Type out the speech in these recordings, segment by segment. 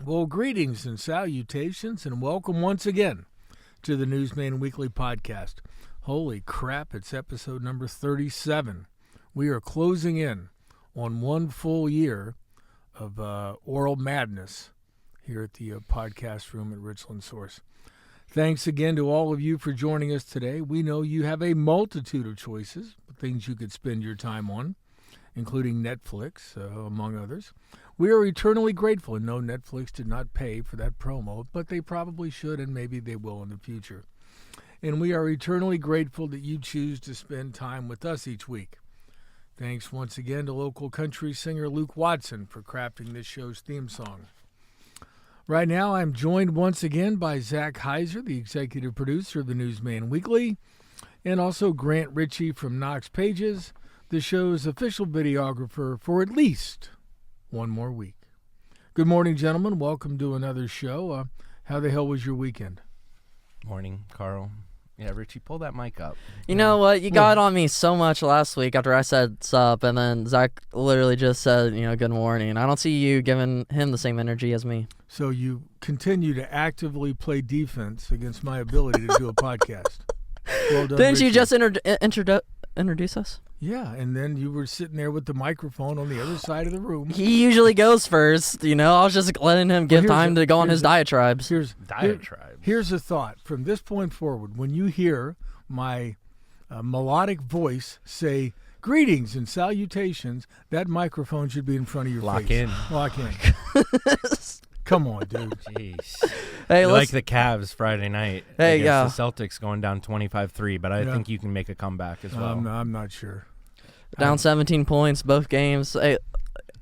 Well, greetings and salutations, and welcome once again to the Newsman Weekly Podcast. Holy crap, it's episode number 37. We are closing in on one full year of oral madness here at the podcast room at Richland Source. Thanks again to all of you for joining us today. We know you have a multitude of choices, things you could spend your time on, including Netflix, among others. We are eternally grateful, and no, Netflix did not pay for that promo, but they probably should, and maybe they will in the future. And we are eternally grateful that you choose to spend time with us each week. Thanks once again to local country singer Luke Watson for crafting this show's theme song. Right now, I'm joined once again by Zac Hiser, the executive producer of the Newsman Weekly, and also Grant Ritchey from Knox Pages, the show's official videographer for at least one more week. Good morning, gentlemen. Welcome to another show. How the hell was your weekend? Morning, Carl. Yeah, Richie, pull that mic up. You know what? You got on me so much last week after I said sup, and then Zach literally just said, good morning. I don't see you giving him the same energy as me. So you continue to actively play defense against my ability to do a podcast. Well done, Didn't you Richard. just introduce us? Yeah, and then you were sitting there with the microphone on the other side of the room. He usually goes first, I was just letting him give time to go on his diatribes. Here's a thought. From this point forward, when you hear my melodic voice say, greetings and salutations, that microphone should be in front of your face. Lock in. Come on, dude. Jeez. Hey, like the Cavs Friday night against the Celtics going down 25-3, but I think you can make a comeback as well. I'm not sure. Down 17 points, both games. The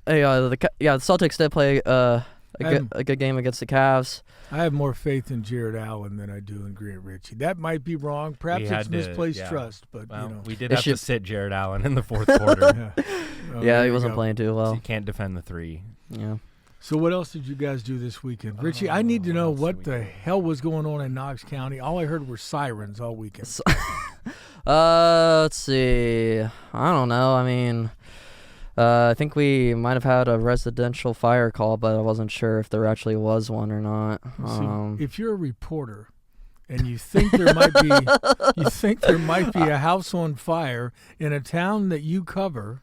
Celtics did play a good game against the Cavs. I have more faith in Jared Allen than I do in Grant Ritchey. That might be wrong. Perhaps it's misplaced trust, but we did have to sit Jared Allen in the fourth quarter. He wasn't playing too well. So you can't defend the three. Yeah. So what else did you guys do this weekend? Richie, I need to know what the hell was going on in Knox County. All I heard were sirens all weekend. Let's see. I don't know. I think we might have had a residential fire call, but I wasn't sure if there actually was one or not. See, if you're a reporter and you think there might be a house on fire in a town that you cover,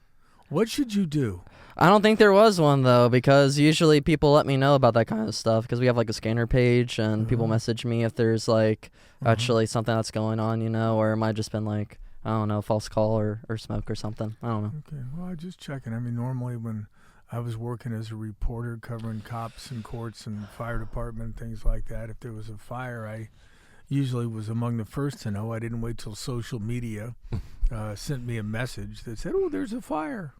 what should you do? I don't think there was one, though, because usually people let me know about that kind of stuff because we have, a scanner page, and people message me if there's, actually something that's going on, or it might have just been, I don't know, false call or smoke or something. I don't know. Okay, well, just checking. Normally when I was working as a reporter covering cops and courts and fire department, things like that, if there was a fire, I usually was among the first to know. I didn't wait till social media sent me a message that said, oh, there's a fire.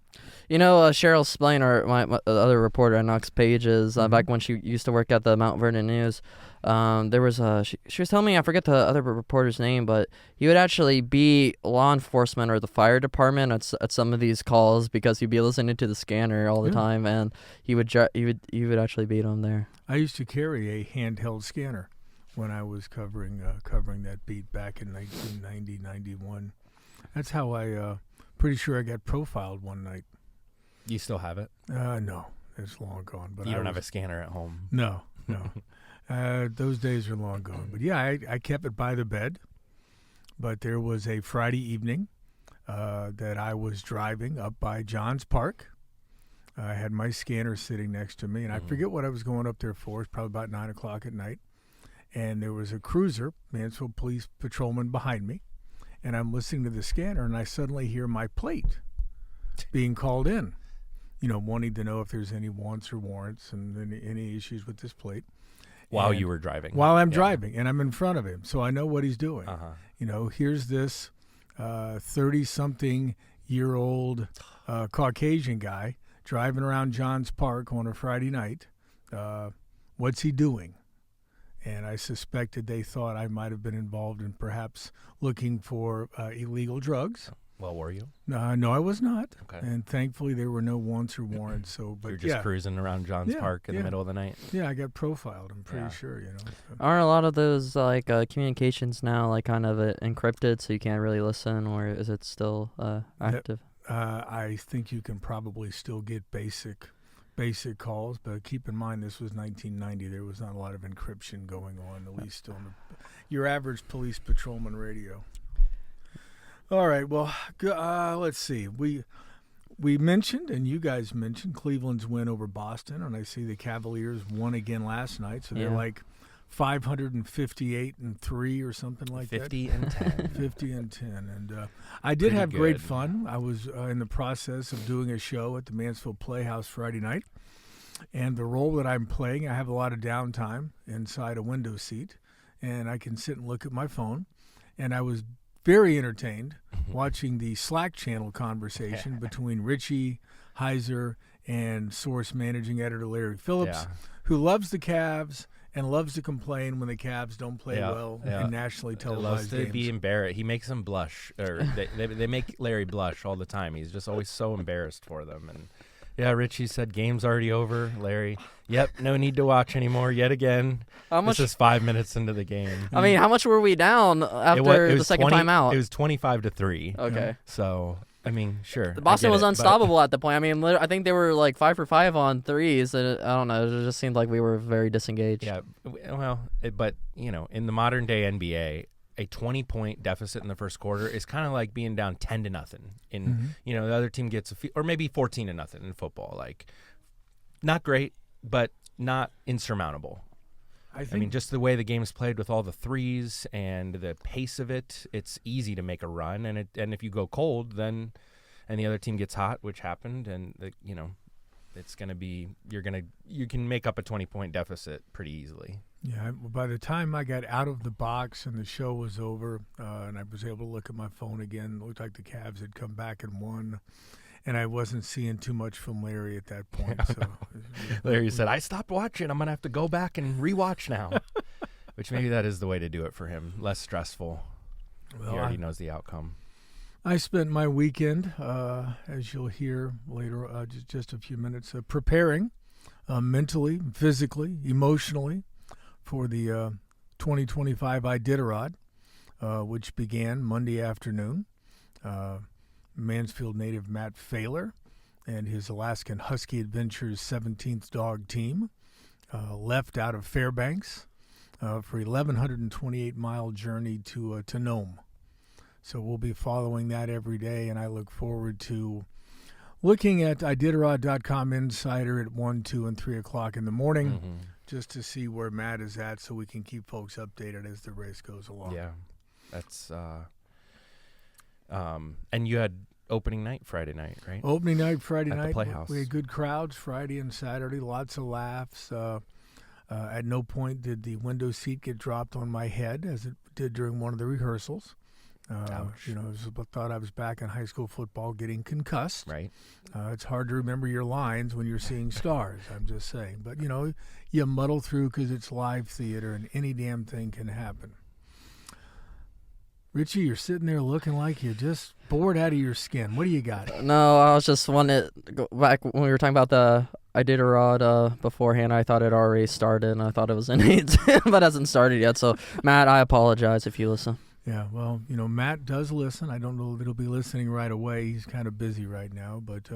Cheryl Splain, my other reporter at Knox Pages, back when she used to work at the Mount Vernon News, there was she was telling me, I forget the other reporter's name, but he would actually be law enforcement or the fire department at some of these calls because he'd be listening to the scanner all the time, and he would actually beat them there. I used to carry a handheld scanner when I was covering that beat back in 1990, 91. That's how pretty sure I got profiled one night. You still have it? No, it's long gone. But you don't have a scanner at home? No. Those days are long gone. But yeah, I kept it by the bed. But there was a Friday evening that I was driving up by Johns Park. I had my scanner sitting next to me, and I forget what I was going up there for. It's probably about 9 o'clock at night. And there was a cruiser, Mansfield Police Patrolman, behind me. And I'm listening to the scanner, and I suddenly hear my plate being called in, wanting to know if there's any wants or warrants and any issues with this plate. While you were driving? While I'm driving, and I'm in front of him, so I know what he's doing. Here's this 30-something-year-old Caucasian guy driving around Johns Park on a Friday night. What's he doing? And I suspected they thought I might have been involved in perhaps looking for illegal drugs. Well, were you? No, I was not. Okay. And thankfully, there were no wants or warrants. But you're just cruising around Johns Park in the middle of the night. Yeah, I got profiled. I'm pretty sure. So. Aren't a lot of those communications now kind of encrypted, so you can't really listen, or is it still active? I think you can probably still get basic basic calls, but keep in mind this was 1990. There was not a lot of encryption going on, at least on your average police patrolman radio. All right, well, let's see. We mentioned, and you guys mentioned, Cleveland's win over Boston, and I see the Cavaliers won again last night, so they're like 558-3 or something like 50 and 10. 50 and 10. And I did have great fun. I was in the process of doing a show at the Mansfield Playhouse Friday night. And the role that I'm playing, I have a lot of downtime inside a window seat. And I can sit and look at my phone. And I was very entertained watching the Slack channel conversation between Ritchey, Hiser, and Source managing editor Larry Phillips, who loves the Cavs and loves to complain when the Cavs don't play well in nationally televised games. Loves to be embarrassed. He makes them blush, or they make Larry blush all the time. He's just always so embarrassed for them. And Richie said game's already over. Larry, no need to watch anymore yet again. This is 5 minutes into the game. I mean, how much were we down after the second time out? It was 25-3. Okay. So I mean, sure. Boston was unstoppable at the point. I mean, I think they were like 5 for 5 on threes. And I don't know. It just seemed like we were very disengaged. Yeah. Well, but in the modern day NBA, a 20-point deficit in the first quarter is kind of like being down 10-0. In the other team gets or maybe 14-0 in football. Like, not great, but not insurmountable. I mean, just the way the game's played with all the threes and the pace of it, it's easy to make a run. And if you go cold, then and the other team gets hot, which happened, and it's going to be you can make up a 20-point deficit pretty easily. Yeah, by the time I got out of the box and the show was over, and I was able to look at my phone again, it looked like the Cavs had come back and won. And I wasn't seeing too much from Larry at that point. So Larry said, I stopped watching. I'm going to have to go back and rewatch now. Which maybe that is the way to do it for him. Less stressful. Well, he already knows the outcome. I spent my weekend, as you'll hear later, just a few minutes, preparing mentally, physically, emotionally for the 2025 Iditarod, which began Monday afternoon. Mansfield native Matt Failor and his Alaskan Husky Adventures 17th dog team left out of Fairbanks for 1,128-mile journey to Nome. So we'll be following that every day, and I look forward to looking at Iditarod.com Insider at 1, 2, and 3 o'clock in the morning just to see where Matt is at so we can keep folks updated as the race goes along. Yeah, that's and you had opening night Friday night, right? Opening night Friday night. At the Playhouse. We had good crowds Friday and Saturday, lots of laughs. At no point did the window seat get dropped on my head as it did during one of the rehearsals. I thought I was back in high school football getting concussed. Right. It's hard to remember your lines when you're seeing stars, I'm just saying. But, you muddle through because it's live theater and any damn thing can happen. Richie, you're sitting there looking like you're just bored out of your skin. What do you got? No, I was just wanting to go back when we were talking about the Iditarod beforehand. I thought it already started, and I thought it was in it, but it hasn't started yet. So, Matt, I apologize if you listen. Yeah, well, Matt does listen. I don't know if he'll be listening right away. He's kind of busy right now, but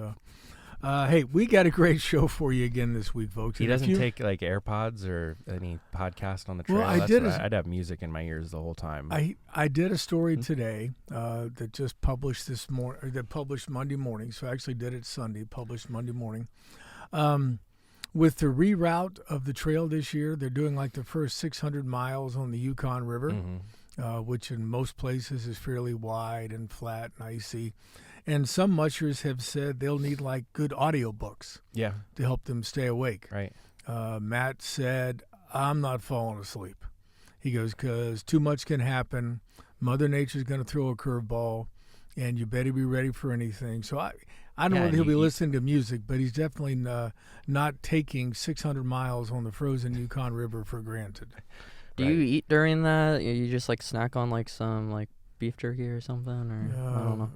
hey, we got a great show for you again this week, folks. He doesn't take like AirPods or any podcast on the trail. Well, I'd have music in my ears the whole time. I did a story today that just published this morning. That published Monday morning. So I actually did it Sunday. Published Monday morning. With the reroute of the trail this year, they're doing like the first 600 miles on the Yukon River, which in most places is fairly wide and flat and icy. And some mushers have said they'll need like good audiobooks to help them stay awake. Right. Matt said, I'm not falling asleep. He goes, because too much can happen. Mother Nature's going to throw a curveball, and you better be ready for anything. So I don't know whether he'll be listening to music, but he's definitely not taking 600 miles on the frozen Yukon River for granted. Do you eat during that? You just like snack on like some like beef jerky or something, or I don't know.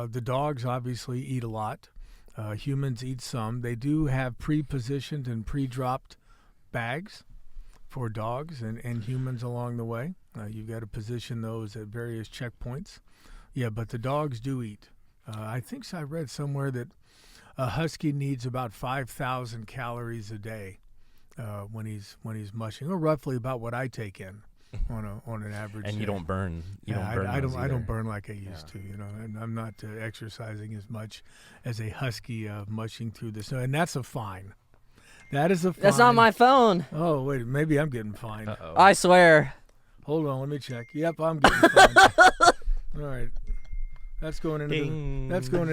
The dogs obviously eat a lot. Humans eat some. They do have pre-positioned and pre-dropped bags for dogs and humans along the way. You've got to position those at various checkpoints. Yeah, but the dogs do eat. I think I read somewhere that A husky needs about 5,000 calories a day when he's mushing, or roughly about what I take in on an average. And day. you don't burn. I don't burn like I used to. And I'm not exercising as much as a husky mushing through the snow, and that's a fine. That is a fine. That's not my phone. Oh wait, maybe I'm getting fined. Uh-oh. I swear. Hold on, let me check. Yep, I'm getting fined. All right. That's going into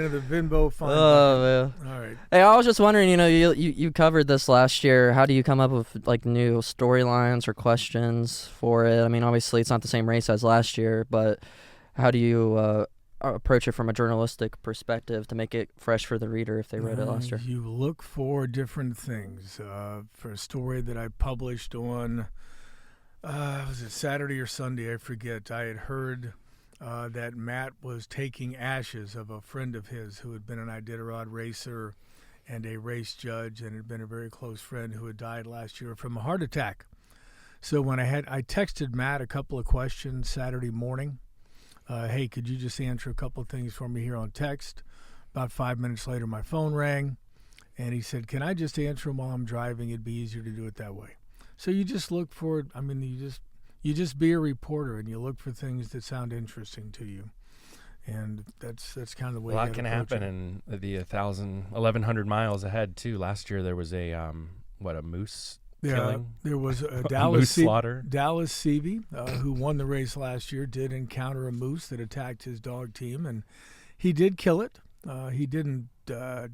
the Venmo fine. Oh man. All right. Hey, I was just wondering, you covered this last year. How do you come up with like new storylines or questions for it? I mean, obviously it's not the same race as last year, but how do you approach it from a journalistic perspective to make it fresh for the reader if they read it last year? You look for different things. For a story that I published on, was it Saturday or Sunday? I forget. I had heard that Matt was taking ashes of a friend of his who had been an Iditarod racer and a race judge and had been a very close friend who had died last year from a heart attack. So when I texted Matt a couple of questions Saturday morning. Hey, could you just answer a couple of things for me here on text? About 5 minutes later, my phone rang, and he said, can I just answer them while I'm driving? It'd be easier to do it that way. So you just look for it. I mean, you just be a reporter, and you look for things that sound interesting to you. And that's kind of the way. A lot can happen in the 1,100 miles ahead too. Last year there was a moose killing. There was a moose slaughter. Dallas Seavey, who won the race last year, did encounter a moose that attacked his dog team, and he did kill it. He didn't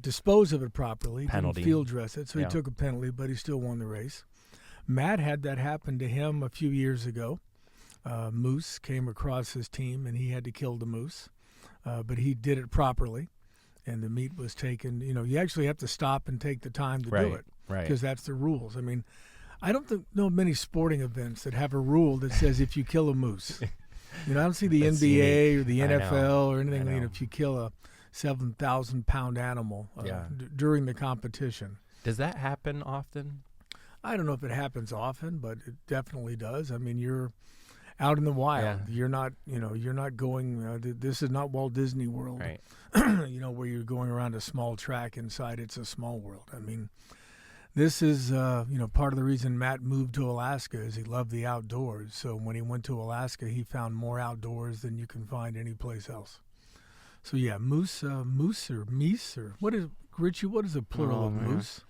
dispose of it properly. Penalty. Didn't field dress it, so he took a penalty, but he still won the race. Matt had that happen to him a few years ago. Moose came across his team, and he had to kill the moose, but he did it properly, and the meat was taken. You actually have to stop and take the time to do it. Right. Because that's the rules. I mean, I don't know many sporting events that have a rule that says if you kill a moose. I don't see the NBA or the NFL or anything. If you kill a 7,000-pound animal during the competition. Does that happen often? I don't know if it happens often, but it definitely does. I mean, you're out in the wild. Yeah. You're not going. This is not Walt Disney World. Right. Where you're going around a small track inside. It's a small world. I mean. This is, part of the reason Matt moved to Alaska is he loved the outdoors. So when he went to Alaska, he found more outdoors than you can find anyplace else. So yeah, moose or meese or what is Ritchie? What is the plural of moose?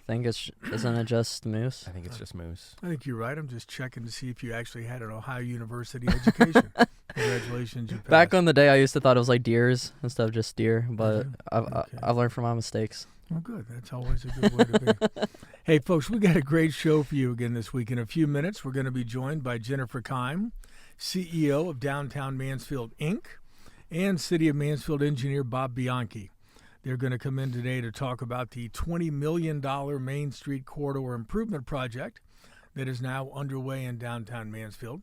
I think isn't it just moose? I think it's just moose. I think you're right. I'm just checking to see if you actually had an Ohio University education. Congratulations, you passed. Back on the day, I used to thought it was like deers instead of just deer, but I've learned from my mistakes. Well, good. That's always a good way to be. Hey, folks, we got a great show for you again this week. In a few minutes, we're going to be joined by Jennifer Kime, CEO of Downtown Mansfield, Inc., and City of Mansfield engineer Bob Bianchi. They're going to come in today to talk about the $20 million Main Street Corridor Improvement Project that is now underway in downtown Mansfield.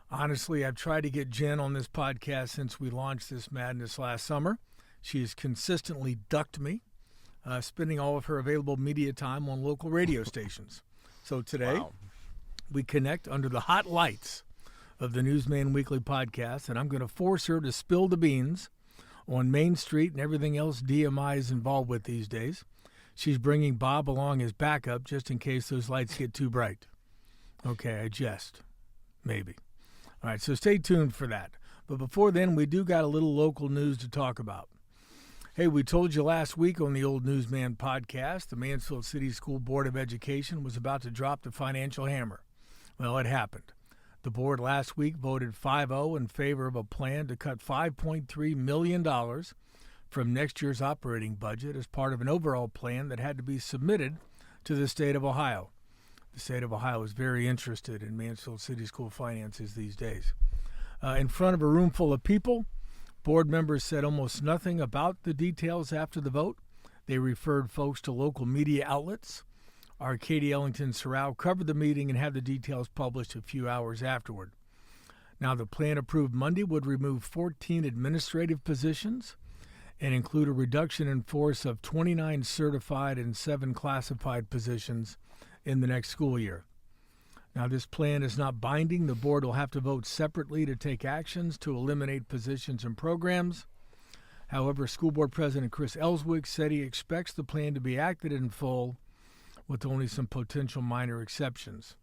Honestly, I've tried to get Jen on this podcast since we launched this madness last summer. She has consistently ducked me. Spending all of her available media time on local radio stations. So today, we connect under the hot lights of the Newsman Weekly podcast, and I'm going to force her to spill the beans on Main Street and everything else DMI is involved with these days. She's bringing Bob along as backup just in case those lights get too bright. Okay, I jest. Maybe. All right, so stay tuned for that. But before then, we do got a little local news to talk about. Hey, we told you last week on the Old Newsman podcast, the Mansfield City School Board of Education was about to drop the financial hammer. Well, it happened. The board last week voted 5-0 in favor of a plan to cut $5.3 million from next year's operating budget as part of an overall plan that had to be submitted to the state of Ohio. The state of Ohio is very interested in Mansfield City School finances these days. In front of a room full of people, board members said almost nothing about the details after the vote. They referred folks to local media outlets. Our Katie Ellington Sorrell covered the meeting and had the details published a few hours afterward. Now, the plan approved Monday would remove 14 administrative positions and include a reduction in force of 29 certified and 7 classified positions in the next school year. Now, this plan is not binding. The board will have to vote separately to take actions to eliminate positions and programs. However, School Board President Chris Ellswick said he expects the plan to be acted in full with only some potential minor exceptions.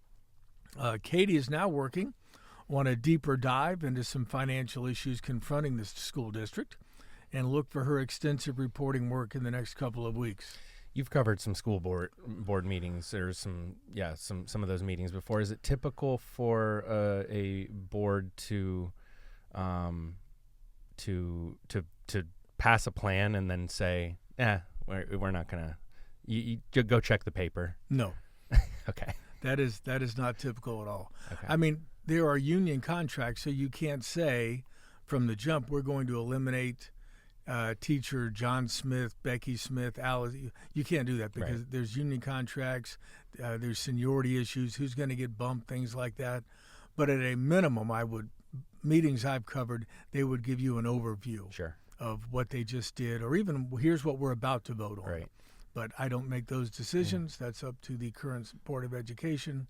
Katie is now working on a deeper dive into some financial issues confronting the school district, and look for her extensive reporting work in the next couple of weeks. You've covered some school board meetings, or some of those meetings before. Is it typical for a board to pass a plan and then say, we're not gonna, you go check the paper? No. Okay. That is not typical at all. Okay. I mean, there are union contracts, so you can't say from the jump we're going to eliminate teacher John Smith, Becky Smith, Alice. You can't do that because there's union contracts, there's seniority issues, who's going to get bumped, things like that. But at a minimum, meetings I've covered, they would give you an overview of what they just did, or even here's what we're about to vote on. Right. But I don't make those decisions. That's up to the current Board of Education,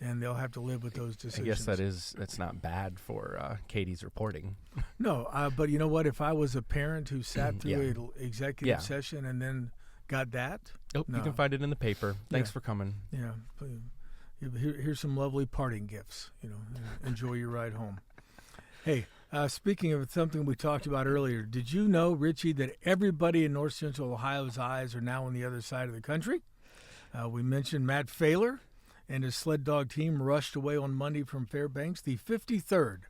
and they'll have to live with those decisions. I guess that's not bad for Katie's reporting. No, but you know what? If I was a parent who sat through an executive session and then got that, you can find it in the paper. Thanks for coming. Yeah, here's some lovely parting gifts. Enjoy your ride home. Hey, speaking of something we talked about earlier, did you know, Richie, that everybody in North Central Ohio's eyes are now on the other side of the country? We mentioned Matt Failor and his sled dog team rushed away on Monday from Fairbanks. The 53rd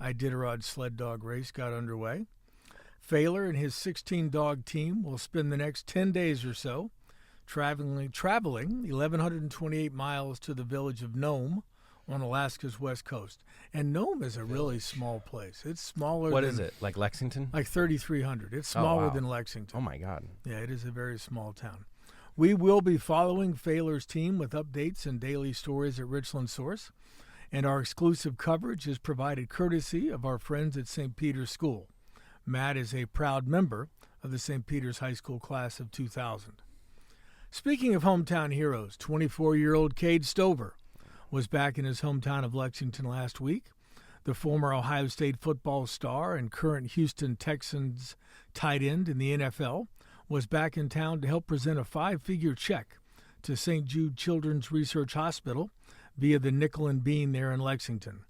Iditarod Sled Dog Race got underway. Failor and his 16-dog team will spend the next 10 days or so traveling 1,128 miles to the village of Nome on Alaska's west coast. And Nome is a really small place. It's smaller What than... is it, like Lexington? Like 3,300. It's smaller than Lexington. Oh, my God. Yeah, it is a very small town. We will be following Failor's team with updates and daily stories at Richland Source, and our exclusive coverage is provided courtesy of our friends at St. Peter's School. Matt is a proud member of the St. Peter's High School class of 2000. Speaking of hometown heroes, 24-year-old Cade Stover was back in his hometown of Lexington last week. The former Ohio State football star and current Houston Texans tight end in the NFL was back in town to help present a 5-figure check to St. Jude Children's Research Hospital via the Nickel and Bean there in Lexington.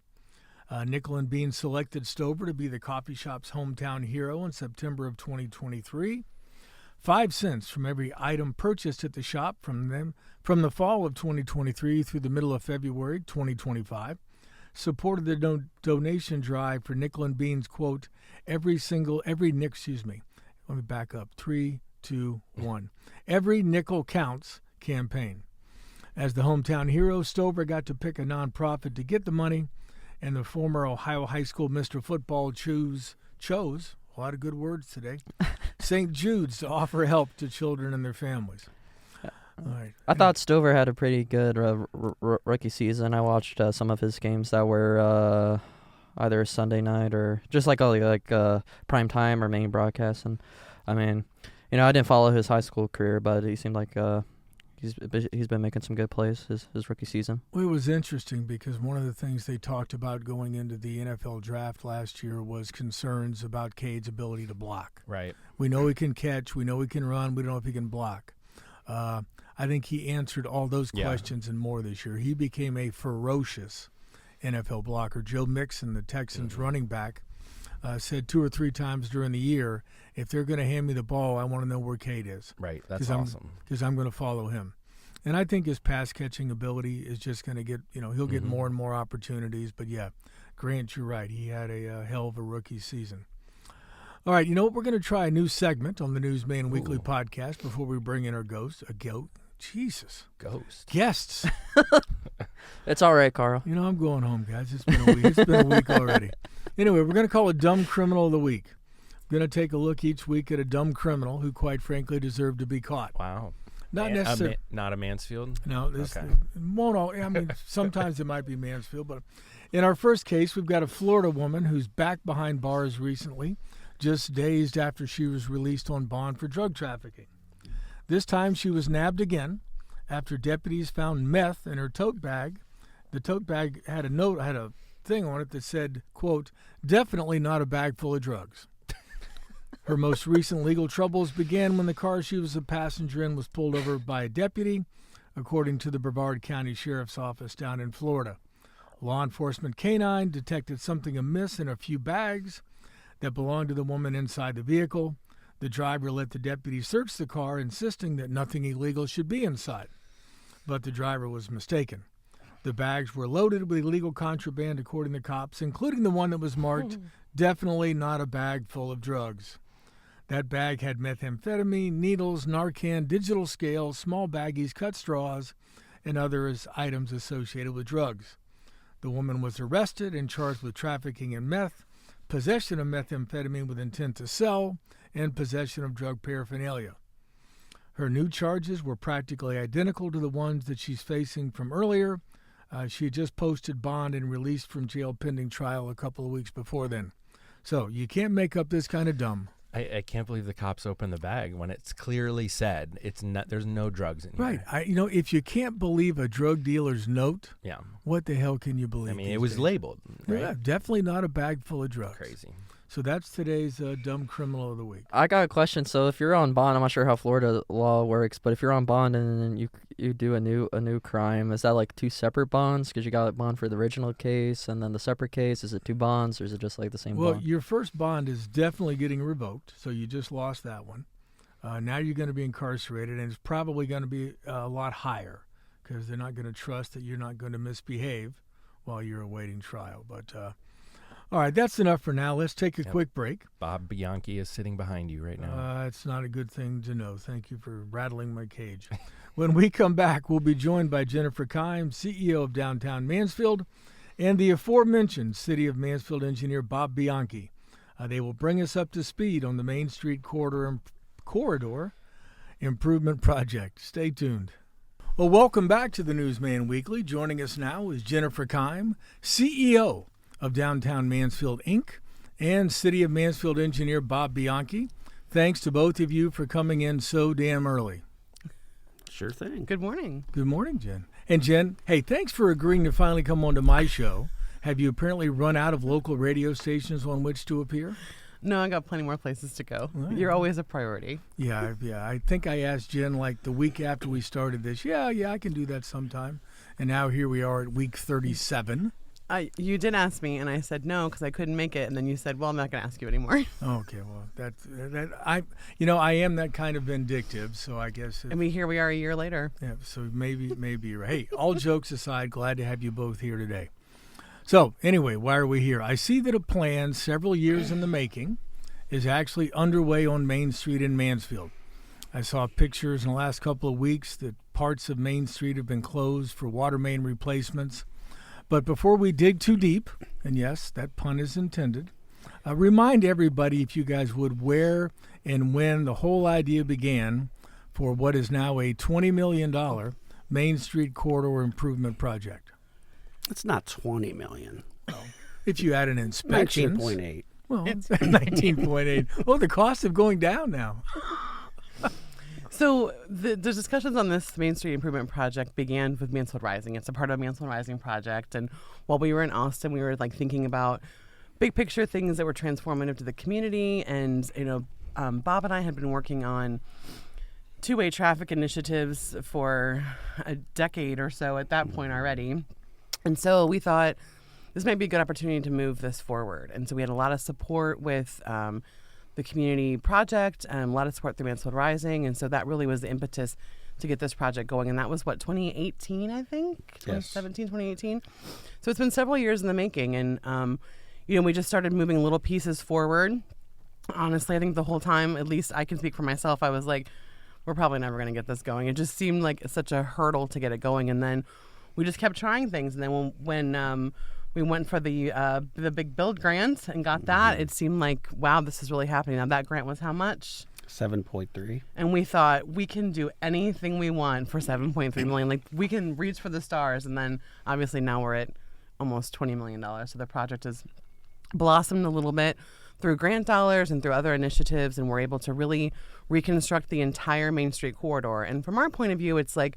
Nickel and Bean selected Stover to be the coffee shop's hometown hero in September of 2023. 5 cents from every item purchased at the shop from the fall of 2023 through the middle of February 2025 supported the donation drive for Nickel and Bean's, quote, every nickel counts campaign. As the hometown hero, Stover got to pick a nonprofit to get the money, and the former Ohio High School Mr. Football chose a lot of good words today, St. Jude's to offer help to children and their families. All right. I thought Stover had a pretty good rookie season. I watched some of his games that were either Sunday night or just like prime time or main broadcast. And I mean, I didn't follow his high school career, but he seemed like he's been making some good plays his rookie season. Well, it was interesting because one of the things they talked about going into the NFL draft last year was concerns about Cade's ability to block. Right. We know he can catch. We know he can run. We don't know if he can block. I think he answered all those questions and more this year. He became a ferocious NFL blocker. Joe Mixon, the Texans running back, said 2 or 3 times during the year, if they're going to hand me the ball, I want to know where Cade is. Right, that's awesome. Because I'm going to follow him. And I think his pass-catching ability is just going to get, he'll get more and more opportunities. But, yeah, Grant, you're right. He had a hell of a rookie season. All right, we're going to try a new segment on the Newsman Weekly podcast before we bring in our ghost. Jesus. Ghost. Guests. It's all right, Carl. I'm going home, guys. It's been a week. It's been a week already. Anyway, we're going to call it Dumb Criminal of the Week. We're going to take a look each week at a dumb criminal who, quite frankly, deserved to be caught. Wow. Not necessarily. Not a Mansfield? No. Won't all. I mean, sometimes it might be Mansfield. But in our first case, we've got a Florida woman who's back behind bars recently, just days after she was released on bond for drug trafficking. This time she was nabbed again after deputies found meth in her tote bag. The tote bag had a thing on it that said, quote, definitely not a bag full of drugs. Her most recent legal troubles began when the car she was a passenger in was pulled over by a deputy, according to the Brevard County Sheriff's Office down in Florida. A law enforcement canine detected something amiss in a few bags that belonged to the woman inside the vehicle. The driver let the deputy search the car, insisting that nothing illegal should be inside. But the driver was mistaken. The bags were loaded with illegal contraband, according to cops, including the one that was marked, "Definitely not a bag full of drugs." That bag had methamphetamine, needles, Narcan, digital scales, small baggies, cut straws, and other items associated with drugs. The woman was arrested and charged with trafficking in meth, possession of methamphetamine with intent to sell, and possession of drug paraphernalia. Her new charges were practically identical to the ones that she's facing from earlier. She had just posted bond and released from jail pending trial a couple of weeks before then. So you can't make up this kind of dumb. I can't believe the cops opened the bag when it's clearly said it's not. There's no drugs in here. Right. If you can't believe a drug dealer's note, what the hell can you believe? I mean, it was labeled. Right? Yeah, definitely not a bag full of drugs. Crazy. So that's today's dumb criminal of the week. I got a question. So if you're on bond, I'm not sure how Florida law works, but if you're on bond and then you do a new crime, is that like two separate bonds? Because you got a bond for the original case and then the separate case. Is it two bonds or is it just like the same bond? Well, your first bond is definitely getting revoked, so you just lost that one. Now you're going to be incarcerated, and it's probably going to be a lot higher because they're not going to trust that you're not going to misbehave while you're awaiting trial. But all right, that's enough for now. Let's take a quick break. Bob Bianchi is sitting behind you right now. It's not a good thing to know. Thank you for rattling my cage. When we come back, we'll be joined by Jennifer Kime, CEO of Downtown Mansfield, and the aforementioned City of Mansfield engineer Bob Bianchi. They will bring us up to speed on the Main Street Corridor Improvement Project. Stay tuned. Well, welcome back to the Newsman Weekly. Joining us now is Jennifer Kime, CEO of Downtown Mansfield, Inc., and City of Mansfield engineer Bob Bianchi. Thanks to both of you for coming in so damn early. Sure thing. Good morning. Good morning, Jen. And Jen, hey, thanks for agreeing to finally come on to my show. Have you apparently run out of local radio stations on which to appear? No, I got plenty more places to go. Right. You're always a priority. Yeah. I think I asked Jen like the week after we started this. Yeah, I can do that sometime. And now here we are at week 37. You did ask me, and I said no because I couldn't make it. And then you said, "Well, I'm not going to ask you anymore." Okay, well, I am that kind of vindictive, so I guess. And here we are a year later. Yeah, so maybe you're right. Hey, all jokes aside, glad to have you both here today. So anyway, why are we here? I see that a plan several years in the making is actually underway on Main Street in Mansfield. I saw pictures in the last couple of weeks that parts of Main Street have been closed for water main replacements. But before we dig too deep, and yes, that pun is intended, remind everybody, if you guys would, where and when the whole idea began for what is now a $20 million Main Street Corridor Improvement Project. It's not $20 million. If you add an inspection. 19.8. Well, it's 19.8. Oh, the costs are going down now. So the discussions on this Main Street Improvement Project began with Mansfield Rising. It's a part of Mansfield Rising project. And while we were in Austin, we were thinking about big picture things that were transformative to the community. And, Bob and I had been working on two-way traffic initiatives for a decade or so at that point already. And so we thought this might be a good opportunity to move this forward. And so we had a lot of support with the community project, a lot of support through Mansfield Rising, and so that really was the impetus to get this project going. And that was 2018, I think? Yes. 2017, 2018. So it's been several years in the making, and we just started moving little pieces forward. Honestly, I think the whole time, at least I can speak for myself, I was like, we're probably never going to get this going. It just seemed like such a hurdle to get it going, and then we just kept trying things. And then when we went for the big build grant and got that, it seemed like, wow, this is really happening. Now, that grant was how much? 7.3. And we thought we can do anything we want for 7.3 million. Like, we can reach for the stars. And then obviously now we're at almost $20 million. So the project has blossomed a little bit through grant dollars and through other initiatives. And we're able to really reconstruct the entire Main Street corridor. And from our point of view, it's like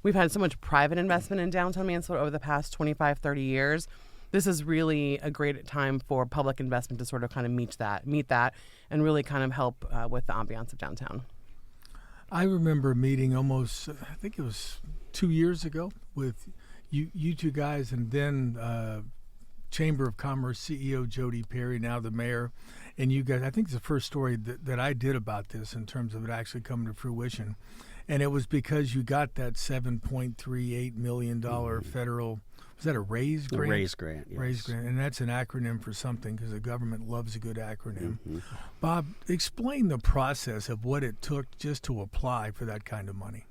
we've had so much private investment in downtown Mansfield over the past 25, 30 years this is really a great time for public investment to sort of kind of meet that, and really kind of help with the ambiance of downtown. I remember a meeting almost, I think it was 2 years ago, with you two guys, and then Chamber of Commerce CEO Jody Perry, now the mayor, and you guys. I think it's the first story that I did about this in terms of it actually coming to fruition. And it was because you got that $7.38 million federal, was that a RAISE grant? A RAISE grant, yes. RAISE grant, and that's an acronym for something because the government loves a good acronym. Mm-hmm. Bob, explain the process of what it took just to apply for that kind of money.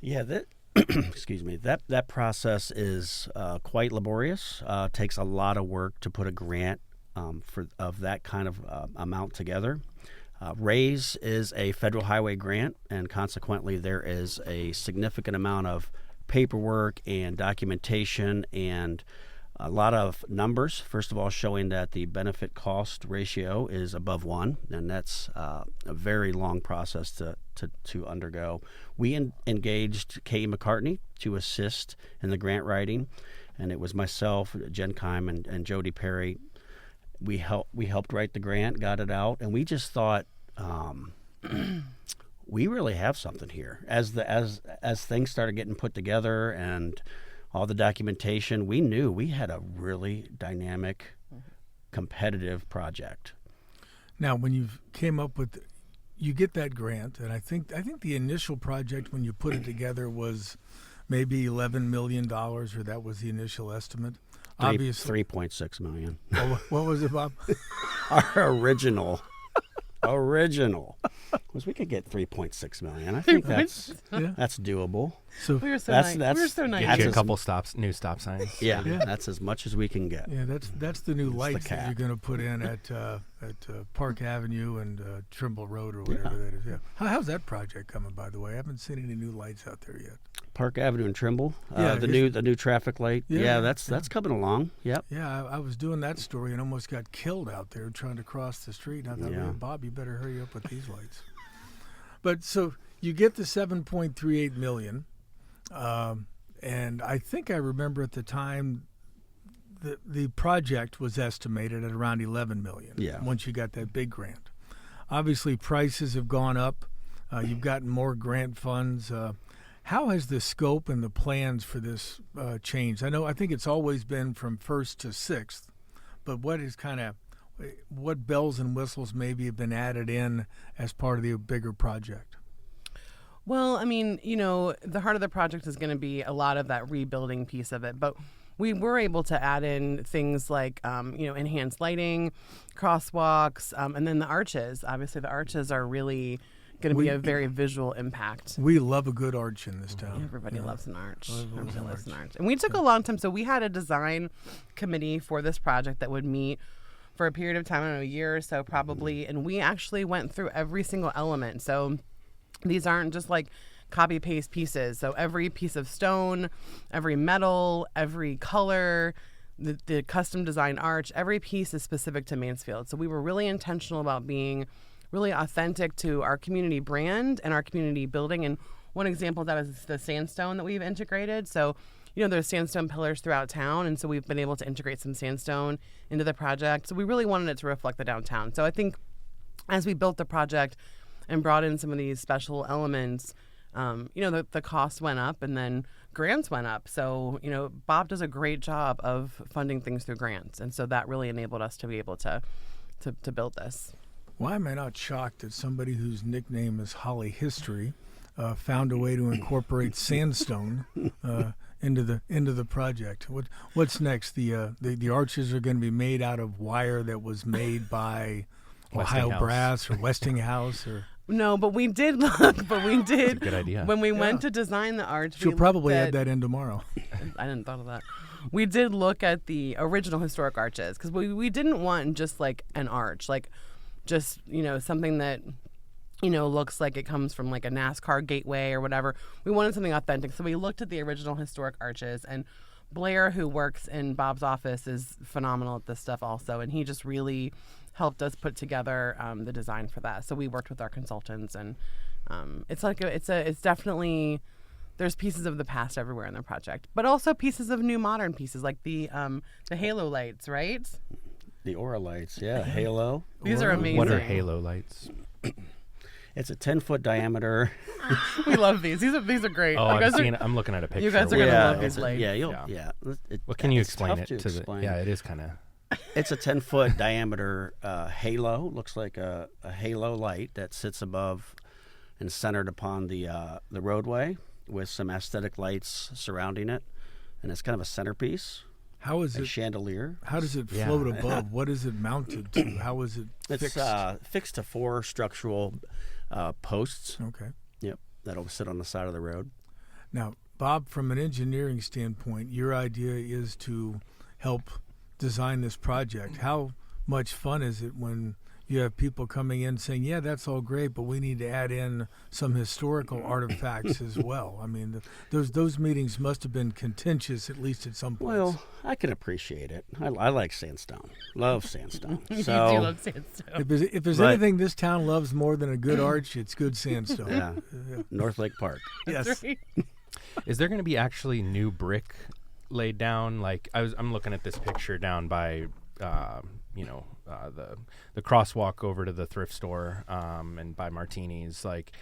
Yeah, that excuse me. That process is quite laborious. Takes a lot of work to put a grant of that kind of amount together. RAISE is a federal highway grant, and consequently there is a significant amount of paperwork and documentation and a lot of numbers. First of all, showing that the benefit cost ratio is above 1, and that's a very long process to undergo. We engaged Kate McCartney to assist in the grant writing, and it was myself, Jen Kime, and Jody Perry. We helped write the grant, got it out, and we just thought we really have something here. As things started getting put together and all the documentation, we knew we had a really dynamic, competitive project. Now, when you came up with, you get that grant, and I think the initial project when you put it together was maybe $11 million, or that was the initial estimate. Obviously, $3.6 million. What was it, Bob? Our original was we could get $3.6 million. I think that's doable. So we were so that's nice. We were so nice. Get you a couple new stop signs. Yeah, that's as much as we can get. Yeah, that's the new lights that cap. you're going to put in at Park Avenue and Trimble Road or whatever that is. Yeah. How's that project coming, by the way? I haven't seen any new lights out there yet. Park Avenue and Trimble, Yeah, the new traffic light. Yeah, That's coming along. Yep. Yeah, I was doing that story and almost got killed out there trying to cross the street. And I thought, Yeah. Bob, you better hurry up with these lights. But so you get the $7.38 million, and I think I remember at the time the project was estimated at around $11 million. Yeah. Once you got that big grant, obviously prices have gone up. You've gotten more grant funds. How has the scope and the plans for this changed? I think it's always been from 1st to 6th, but what bells and whistles maybe have been added in as part of the bigger project? Well, I mean, the heart of the project is going to be a lot of that rebuilding piece of it, but we were able to add in things like, enhanced lighting, crosswalks, and then the arches. Obviously, the arches are really going to be a very visual impact. We love a good arch in this town. Everybody loves an arch. Everybody loves an arch. And we took a long time. So we had a design committee for this project that would meet for a period of time, I don't know, a year or so probably. And we actually went through every single element. So these aren't just like copy-paste pieces. So every piece of stone, every metal, every color, the custom design arch, every piece is specific to Mansfield. So we were really intentional about being really authentic to our community brand and our community building. And one example of that is the sandstone that we've integrated. So, there's sandstone pillars throughout town, and so we've been able to integrate some sandstone into the project. So we really wanted it to reflect the downtown. So I think as we built the project and brought in some of these special elements, the cost went up and then grants went up. So, Bob does a great job of funding things through grants. And so that really enabled us to be able to build this. Why am I not shocked that somebody whose nickname is Holly History found a way to incorporate sandstone into the project? What's next? The arches are going to be made out of wire that was made by Ohio Brass or Westinghouse or. No, but we did look. But we did. That's a good idea. When we went to design the arch, She'll probably add that in tomorrow. I didn't thought of that. We did look at the original historic arches because we didn't want just like an arch, like just something that looks like it comes from like a NASCAR gateway or whatever. We wanted something authentic, so we looked at the original historic arches. And Blair, who works in Bob's office, is phenomenal at this stuff also, and he just really helped us put together the design for that. So we worked with our consultants, and it's definitely there's pieces of the past everywhere in the project, but also pieces of new modern pieces like the halo lights, right? The Aura lights, yeah, halo. These are amazing. What are halo lights? It's a 10-foot diameter. We love these. These are great. Oh, You guys I'm looking at a picture. You guys are gonna yeah, love these lights. yeah. What can you it's explain tough it to the? explain. Yeah, it is kind of. It's a 10-foot diameter halo. Looks like a halo light that sits above and centered upon the roadway with some aesthetic lights surrounding it, and it's kind of a centerpiece. How is A it? chandelier. How does it float above? What is it mounted to? How is it fixed? It's fixed to 4 structural posts. Okay. Yep, that'll sit on the side of the road. Now, Bob, from an engineering standpoint, your idea is to help design this project. How much fun is it when you have people coming in saying, yeah, that's all great, but we need to add in some historical artifacts as well? I mean, those meetings must have been contentious, at least at some points. Well, I can appreciate it. I like sandstone. Love sandstone. You So, do love sandstone. If there's But- anything this town loves more than a good arch, it's good sandstone. yeah, North Lake Park. Yes. Right? Is there going to be actually new brick laid down? Like I'm looking at this picture down by, the crosswalk over to the thrift store, and by Martini's. Like,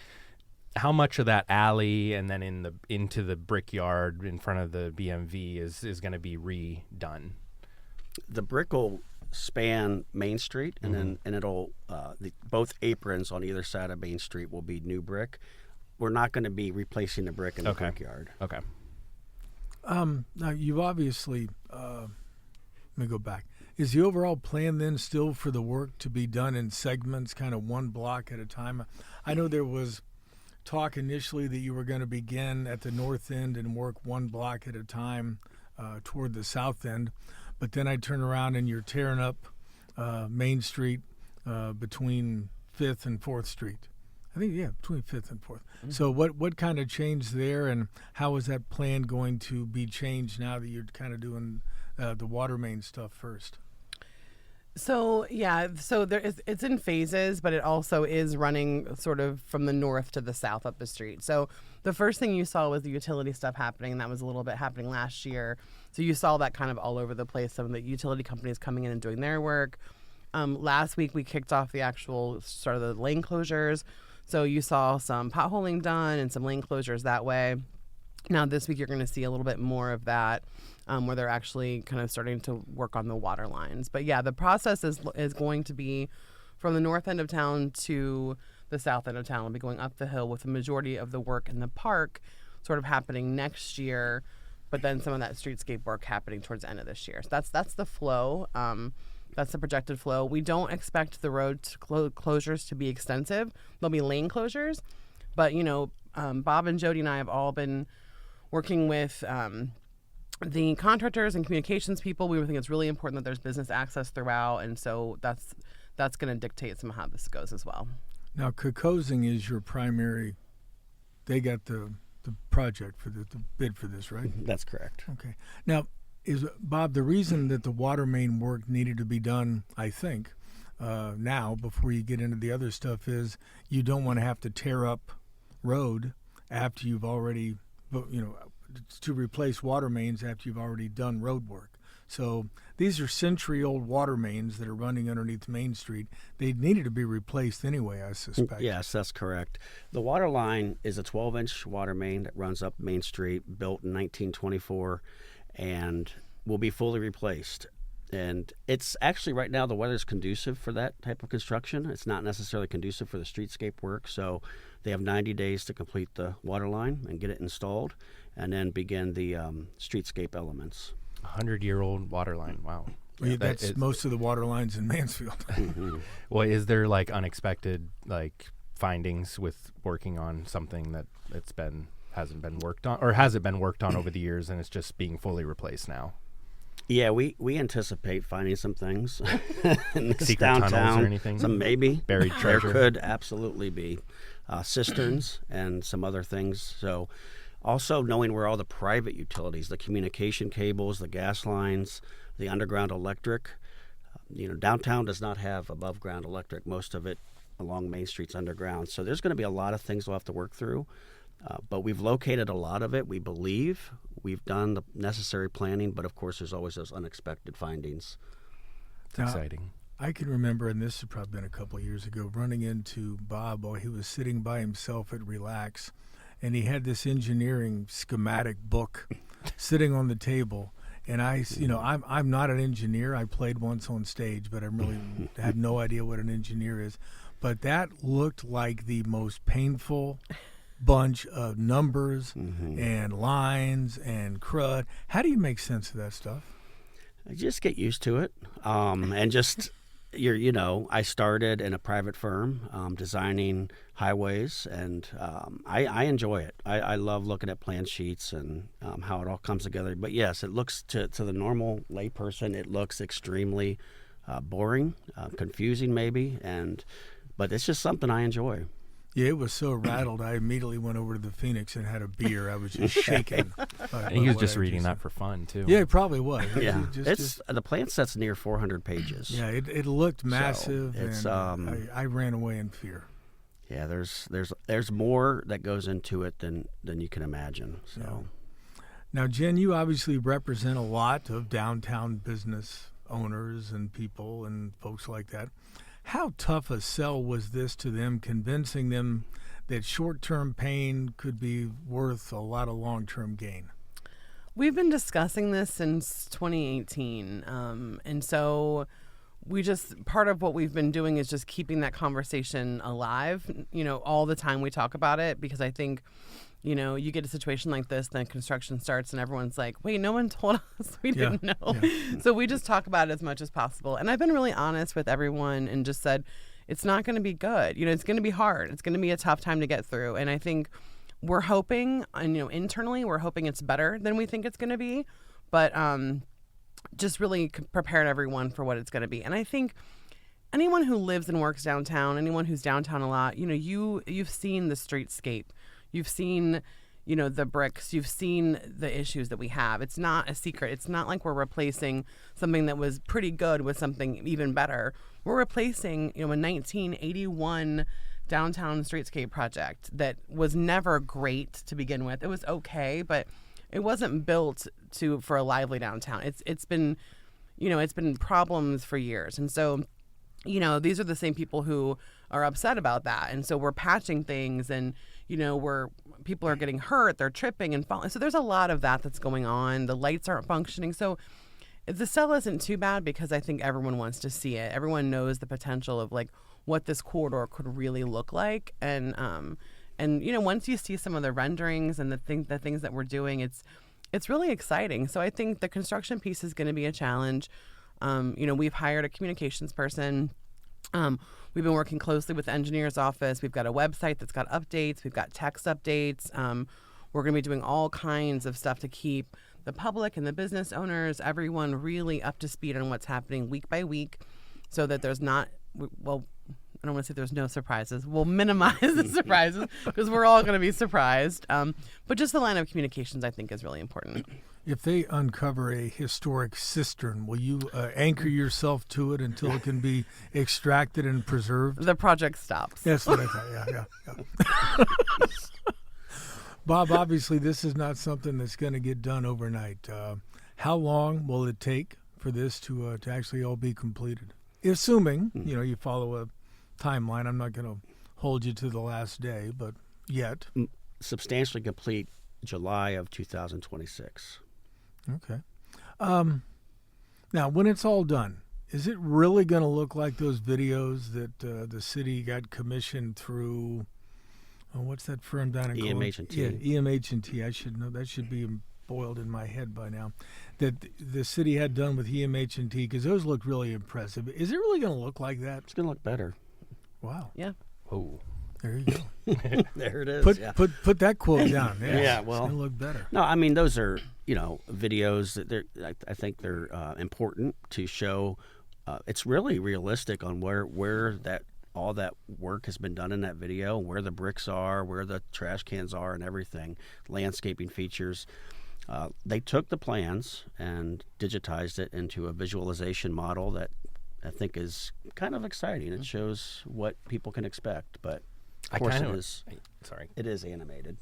how much of that alley and then into the brickyard in front of the BMV is going to be redone? The brick will span Main Street, and then it'll both aprons on either side of Main Street will be new brick. We're not going to be replacing the brick in the backyard. Okay. Now, you've obviously, let me go back. Is the overall plan then still for the work to be done in segments, kind of one block at a time? I know there was talk initially that you were going to begin at the north end and work one block at a time toward the south end, but then I turn around and you're tearing up Main Street between 5th and 4th Street. I think, between 5th and 4th. Mm-hmm. So what kind of changed there, and how is that plan going to be changed now that you're kind of doing the water main stuff first? So it's in phases, but it also is running sort of from the north to the south up the street. So the first thing you saw was the utility stuff happening, and that was a little bit happening last year. So you saw that kind of all over the place. Some of the utility companies coming in and doing their work. Last week we kicked off the actual start of the lane closures. So you saw some potholing done and some lane closures that way. Now this week you're going to see a little bit more of that, where they're actually kind of starting to work on the water lines. But yeah, the process is going to be from the north end of town to the south end of town. We'll be going up the hill with the majority of the work in the park sort of happening next year, but then some of that streetscape work happening towards the end of this year. So that's the flow. That's the projected flow. We don't expect the road closures to be extensive. There'll be lane closures, but Bob and Jody and I have all been working with the contractors and communications people. We think it's really important that there's business access throughout, and so that's going to dictate some of how this goes as well. Now, Kokosing is your primary. They got the project for the bid for this, right? That's correct. Okay. Now, is Bob, the reason that the water main work needed to be done, I think, now before you get into the other stuff, is you don't want to have to tear up road after you've already, to replace water mains after you've already done road work. So these are century-old water mains that are running underneath Main Street. They needed to be replaced anyway, I suspect. Yes, that's correct. The water line is a 12-inch water main that runs up Main Street, built in 1924, and will be fully replaced. And it's actually, right now, the weather's conducive for that type of construction. It's not necessarily conducive for the streetscape work, so they have 90 days to complete the water line and get it installed, and then begin the streetscape elements. 100-year-old water line. Wow. Well, that's most of the water lines in Mansfield. Mm-hmm. Well, is there unexpected findings with working on something that's hasn't been worked on, or has it been worked on over the years and it's just being fully replaced now? Yeah, we anticipate finding some things in this Secret downtown. tunnels or anything? Some maybe Buried treasure? There could absolutely be cisterns and some other things. So, also knowing where all the private utilities, the communication cables, the gas lines, the underground electric. Downtown does not have above ground electric. Most of it along Main Street's underground. So there's going to be a lot of things we'll have to work through. But we've located a lot of it, we believe. We've done the necessary planning, but of course there's always those unexpected findings. It's exciting. I can remember, and this has probably been a couple of years ago, running into Bob while he was sitting by himself at Relax, and he had this engineering schematic book sitting on the table. And I'm not an engineer. I played once on stage, but I really had no idea what an engineer is. But that looked like the most painful bunch of numbers and lines and crud. How do you make sense of that stuff? I just get used to it, and just I started in a private firm designing highways, and I enjoy it. I love looking at plan sheets and how it all comes together. But yes, it looks to the normal layperson, it looks extremely boring, confusing maybe, but it's just something I enjoy. Yeah, it was so rattled. I immediately went over to the Phoenix and had a beer. I was just shaking. And he was just reading that for fun too. Yeah, it probably was. Yeah, the plan set's near 400 pages. Yeah, it looked massive. So it's and I ran away in fear. Yeah, there's more that goes into it than you can imagine. So, yeah. Now, Jen, you obviously represent a lot of downtown business owners and people and folks like that. How tough a sell was this to them, convincing them that short-term pain could be worth a lot of long-term gain? We've been discussing this since 2018, and so part of what we've been doing is just keeping that conversation alive, all the time we talk about it, because I think, you get a situation like this, then construction starts and everyone's like, wait, no one told us, we didn't know. Yeah. So we just talk about it as much as possible. And I've been really honest with everyone and just said, it's not going to be good. It's going to be hard. It's going to be a tough time to get through. And I think we're hoping, and internally, we're hoping it's better than we think it's going to be. But just really prepared everyone for what it's going to be. And I think anyone who lives and works downtown, anyone who's downtown a lot, you've seen the streetscape. You've seen, the bricks. You've seen the issues that we have. It's not a secret. It's not like we're replacing something that was pretty good with something even better. We're replacing, a 1981 downtown streetscape project that was never great to begin with. It was okay, but it wasn't built for a lively downtown. It's been problems for years. And so, these are the same people who are upset about that. And so we're patching things and, people are getting hurt, they're tripping and falling. So there's a lot of that's going on. The lights aren't functioning. So the sell isn't too bad because I think everyone wants to see it. Everyone knows the potential of like what this corridor could really look like. And once you see some of the renderings and the things that we're doing, it's really exciting. So I think the construction piece is going to be a challenge. We've hired a communications person. We've been working closely with the engineer's office. We've got a website that's got updates. We've got text updates. We're going to be doing all kinds of stuff to keep the public and the business owners, everyone really up to speed on what's happening week by week so that there's not, I don't want to say there's no surprises. We'll minimize the surprises because we're all going to be surprised. But just the line of communications, I think, is really important. If they uncover a historic cistern, will you anchor yourself to it until it can be extracted and preserved? The project stops. That's what I thought, yeah. Bob, obviously this is not something that's going to get done overnight. How long will it take for this to actually all be completed? Assuming, you follow a timeline. I'm not going to hold you to the last day, but yet. Substantially complete July of 2026. Okay. Now, when it's all done, is it really going to look like those videos that the city got commissioned through, what's that firm down in EMH&T. Yeah, EMH&T. I should know. That should be boiled in my head by now. That the city had done with EMH&T, because those looked really impressive. Is it really going to look like that? It's going to look better. Wow. Yeah. Oh. There you go. There it is. Put that quote down. Yeah, well, it's gonna look better. No, I mean those are videos that I think they're important to show. It's really realistic on where that all that work has been done in that video, where the bricks are, where the trash cans are, and everything. Landscaping features. They took the plans and digitized it into a visualization model that I think is kind of exciting. It shows what people can expect, but. Of course, it is. Sorry. It is animated.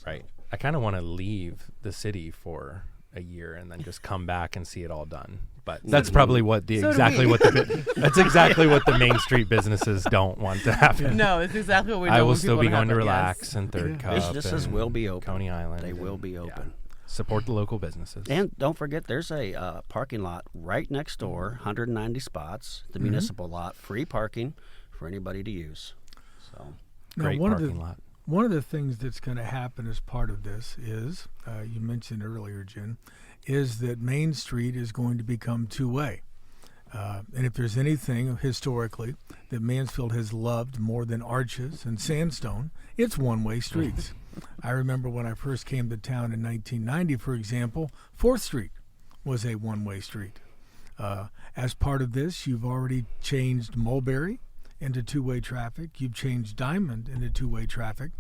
Right. I kind of want to leave the city for a year and then just come back and see it all done. But that's probably what the So do exactly we. what the that's exactly what the Main Street businesses don't want to happen. No, it's exactly what we do. I will want still people be to going to happen, yes. relax and Third Cup. Businesses and will be open. Coney Island. They will be yeah. open. Support the local businesses. And don't forget, there's a parking lot right next door, 190 spots, the municipal lot, free parking for anybody to use. So Now, great one parking lot. One of the things that's going to happen as part of this is, you mentioned earlier, Jen, is that Main Street is going to become two-way. And if there's anything historically that Mansfield has loved more than arches and sandstone, it's one-way streets. I remember when I first came to town in 1990, for example, 4th Street was a one-way street. As part of this, you've already changed Mulberry into two-way traffic. You've changed Diamond into two-way traffic.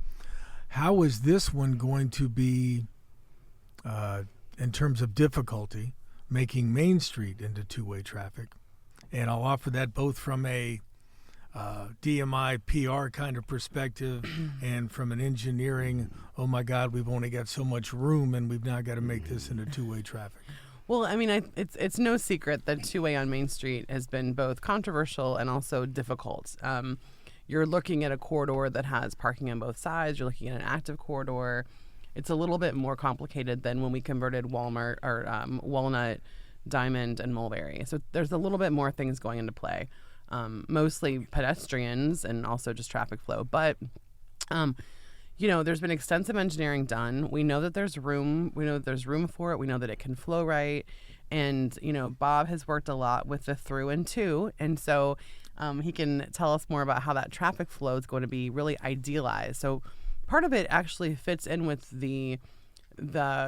How is this one going to be, in terms of difficulty, making Main Street into two-way traffic? And I'll offer that both from a DMI PR kind of perspective and from an engineering, oh my God, we've only got so much room and we've now got to make this into two-way traffic. Well, I mean, it's no secret that two-way on Main Street has been both controversial and also difficult. You're looking at a corridor that has parking on both sides. You're looking at an active corridor. It's a little bit more complicated than when we converted Walmart or Walnut, Diamond, and Mulberry. So there's a little bit more things going into play, mostly pedestrians and also just traffic flow. But there's been extensive engineering done. We know that there's room. We know that there's room for it. We know that it can flow right. And, Bob has worked a lot with the through and to. And so he can tell us more about how that traffic flow is going to be really idealized. So part of it actually fits in with the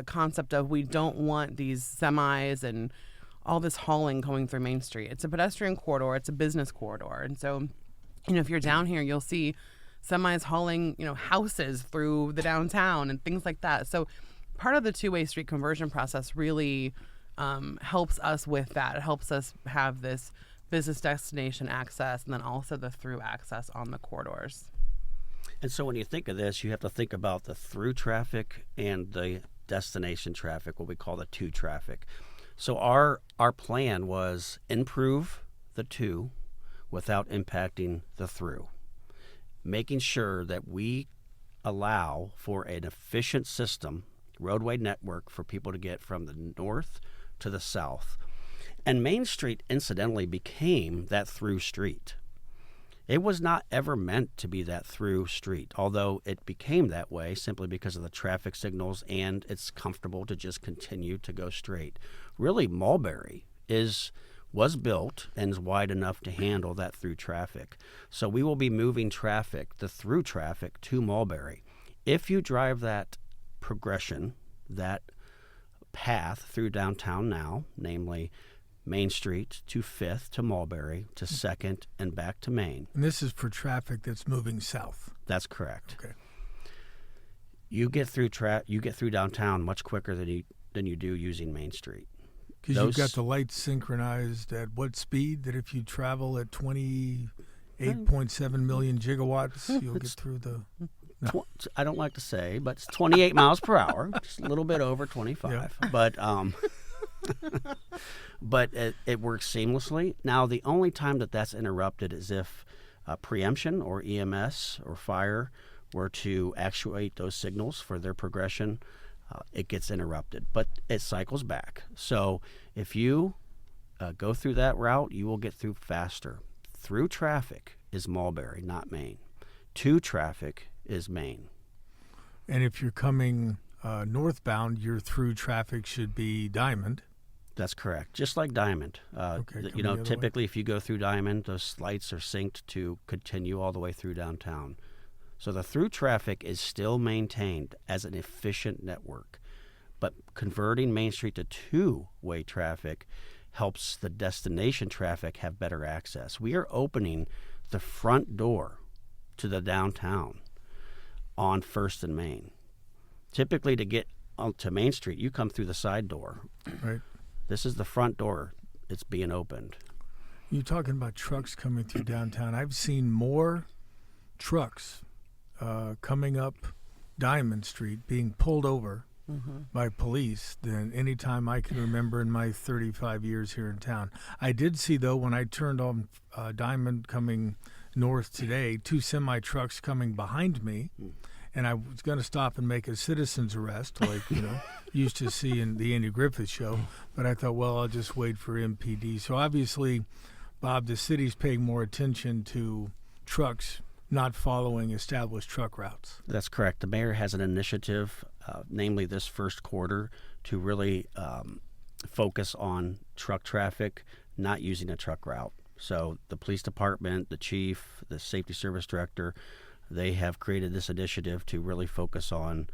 concept of we don't want these semis and all this hauling going through Main Street. It's a pedestrian corridor. It's a business corridor. And so, if you're down here, you'll see semis hauling, houses through the downtown and things like that. So part of the two-way street conversion process really helps us with that. It helps us have this business destination access and then also the through access on the corridors. And so when you think of this, you have to think about the through traffic and the destination traffic, what we call the to traffic. So our plan was improve the to without impacting the through, making sure that we allow for an efficient system, roadway network for people to get from the north to the south. And Main Street, incidentally, became that through street. It was not ever meant to be that through street, although it became that way simply because of the traffic signals and it's comfortable to just continue to go straight. Really, Mulberry was built and is wide enough to handle that through traffic. So we will be moving traffic, the through traffic, to Mulberry. If you drive that progression, that path through downtown now, namely Main Street to 5th to Mulberry to 2nd and back to Main. And this is for traffic that's moving south. That's correct. Okay. You get through downtown much quicker than you do using Main Street. Because you've got the lights synchronized at what speed that if you travel at 28.7 million gigawatts, you'll get through the... No. I don't like to say, but it's 28 miles per hour, just a little bit over 25. Yeah. But it works seamlessly. Now, the only time that's interrupted is if preemption or EMS or fire were to actuate those signals for their progression, it gets interrupted. But it cycles back. So if you go through that route, you will get through faster. Through traffic is Mulberry, not Main. To traffic is Main. And if you're coming northbound, your through traffic should be Diamond. That's correct. Just like Diamond. Typically if you go through Diamond, those lights are synced to continue all the way through downtown. So the through traffic is still maintained as an efficient network. But converting Main Street to two-way traffic helps the destination traffic have better access. We are opening the front door to the downtown on 1st and Main. Typically to get to Main Street, you come through the side door. Right. This is the front door. It's being opened. You're talking about trucks coming through downtown. I've seen more trucks coming up Diamond Street being pulled over by police than any time I can remember in my 35 years here in town. I did see, though, when I turned on Diamond coming north today, 2 semi-trucks coming behind me, and I was going to stop and make a citizen's arrest, like, used to see in the Andy Griffith Show, but I thought, well, I'll just wait for MPD. So obviously, Bob, the city's paying more attention to trucks not following established truck routes. That's correct. The mayor has an initiative, namely this first quarter, to really focus on truck traffic not using a truck route. So the police department, the chief, the safety service director, they have created this initiative to really focus on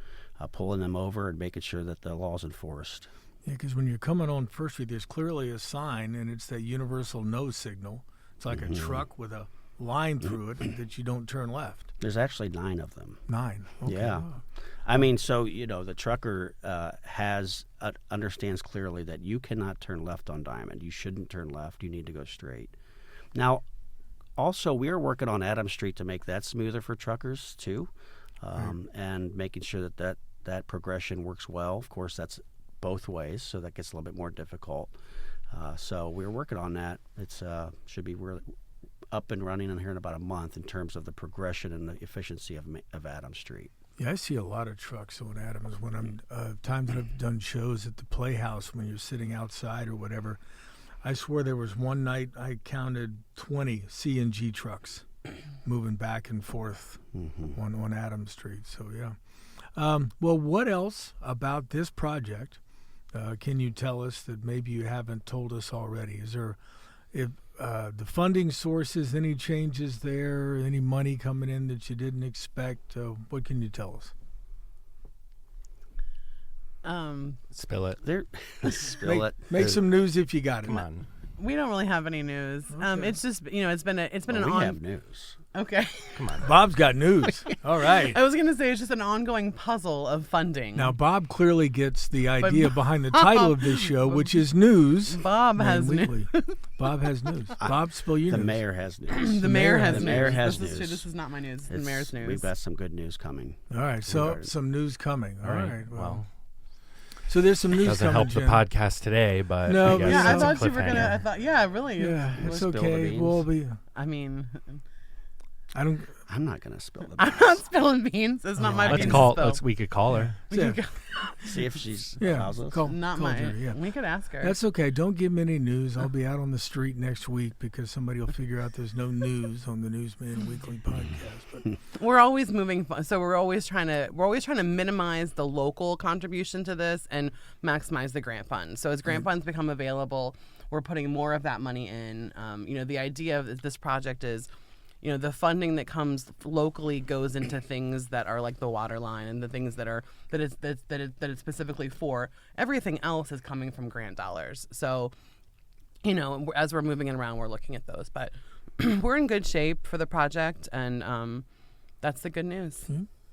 pulling them over and making sure that the law is enforced. Yeah, because when you're coming on First Street, there's clearly a sign, and it's that universal no signal. It's like a truck with a line through it that you don't turn left. There's actually 9 of them. 9. Okay. Yeah. I mean, so, the trucker understands clearly that you cannot turn left on Diamond. You shouldn't turn left. You need to go straight. Now, also, we are working on Adams Street to make that smoother for truckers, too, and making sure that progression works well. Of course, that's both ways, so that gets a little bit more difficult. So we're working on that. It's should be really up and running in here in about a month in terms of the progression and the efficiency of Adams Street. Yeah, I see a lot of trucks on Adams when I'm times that I've done shows at the Playhouse when you're sitting outside or whatever. I swear there was one night I counted 20 CNG trucks moving back and forth on Adams Street. So, yeah. Well, what else about this project can you tell us that maybe you haven't told us already? Is there, the funding sources, any changes there, any money coming in that you didn't expect? What can you tell us? Spill it. Spill it. Make some news if you got it. Come on. We don't really have any news. Okay. It's just it's been an We have news. Okay. Come on. Bob's got news. All right. I was gonna say it's just an ongoing puzzle of funding. Now, Bob clearly gets the idea behind the title of this show, which is News. Bob has news. Bob has news. Bob, spill your The news. mayor has news. The mayor has The news. mayor has This is news. true. This is not my news. The It's- mayor's news. We've got some good news coming. All right, so some news coming. All right. Well, So there's some news doesn't coming, help the Jen. podcast today, but No, I but guess yeah, I that's a thought you were gonna. I cliffhanger. thought, yeah, really. Yeah, it's Spill the okay. beans. We'll be. I mean, I'm not going to spill the I'm beans. not spilling beans. It's not my Let's beans. call. to spill. We could call her. We could go- See if she's Yeah, allows us. not call my. her, yeah. We could ask her. That's okay. Don't give me any news. I'll be out on the street next week because somebody will figure out there's no news on the Newsman Weekly podcast. But We're always moving, so we're always trying to minimize the local contribution to this and maximize the grant fund. So as grant funds become available, we're putting more of that money in. The idea of this project is, the funding that comes locally goes into things that are like the water line and the things that it's specifically for. Everything else is coming from grant dollars. So, as we're moving it around, we're looking at those, but we're in good shape for the project, and that's the good news.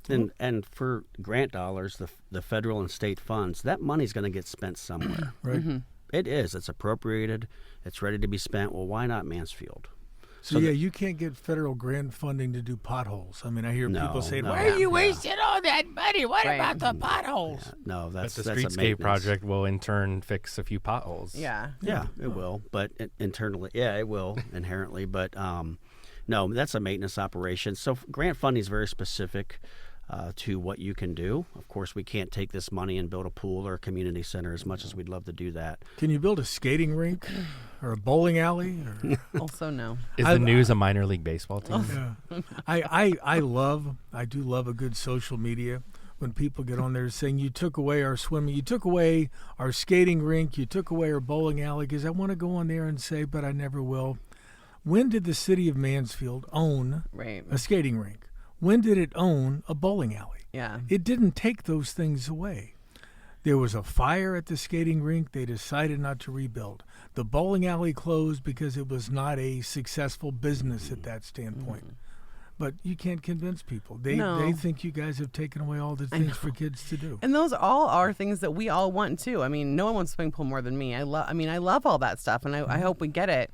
And for grant dollars, the federal and state funds, that money's going to get spent somewhere. right. It is. It's appropriated. It's ready to be spent. Well, why not Mansfield? So yeah, you can't get federal grant funding to do potholes. I mean, I hear people saying, no. "Why are you Yeah. wasting all that money? What Right. about the potholes?" Yeah, no, But that's the a streetscape maintenance. project will in turn fix a few potholes. Yeah. Yeah, it will. But internally, yeah, it will inherently. But no, that's a maintenance operation. So grant funding is very specific to what you can do. Of course, we can't take this money and build a pool or a community center as much as we'd love to do that. Can you build a skating rink or a bowling alley? Or, Also, no. Is the News a minor league baseball team? yeah. I do love a good social media when people get on there saying you took away our swimming, you took away our skating rink, you took away our bowling alley. Because I want to go on there and say, but I never will. When did the city of Mansfield own Right. a skating rink? When did it own a bowling alley? Yeah. It didn't take those things away. There was a fire at the skating rink. They decided not to rebuild. The bowling alley closed because it was not a successful business at that standpoint. But you can't convince people. They think you guys have taken away all the things for kids to do. And those all are things that we all want too. I mean, no one wants a swimming pool more than me. I love all that stuff, and I hope we get it.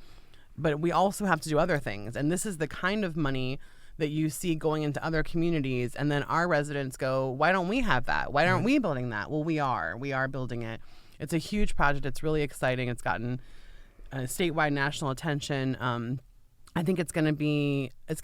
But we also have to do other things. And this is the kind of money that you see going into other communities, and then our residents go, why don't we have that? Why aren't we building that? Well, we are building it. It's a huge project. It's really exciting. It's gotten statewide national attention. I think it's going to be, as